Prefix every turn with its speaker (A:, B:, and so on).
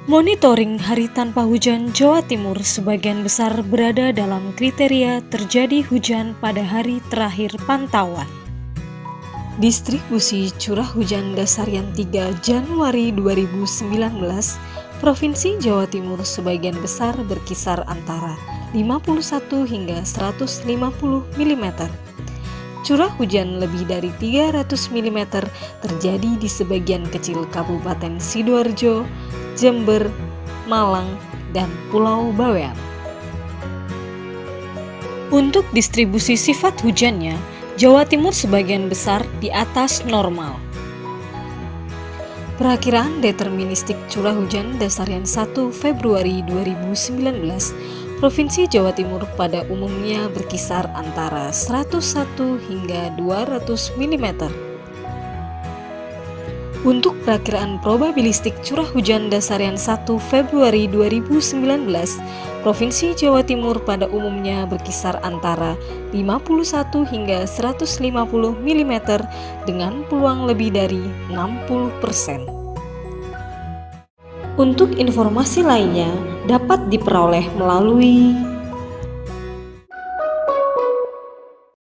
A: Monitoring hari tanpa hujan Jawa Timur sebagian besar berada dalam kriteria terjadi hujan pada hari terakhir pantauan. Distribusi curah hujan dasarian 3 Januari 2019, Provinsi Jawa Timur sebagian besar berkisar antara 51 hingga 150 mm. Curah hujan lebih dari 300 mm terjadi di sebagian kecil Kabupaten Sidoarjo, Jember, Malang, dan Pulau Bawean. Untuk distribusi sifat hujannya, Jawa Timur sebagian besar di atas normal. Perakiraan deterministik curah hujan dasarian 1 Februari 2019, Provinsi Jawa Timur pada umumnya berkisar antara 101 hingga 200 mm. Untuk perakiraan probabilistik curah hujan dasarian 1 Februari 2019, Provinsi Jawa Timur pada umumnya berkisar antara 51 hingga 150 mm dengan peluang lebih dari 60%. Untuk informasi lainnya dapat diperoleh melalui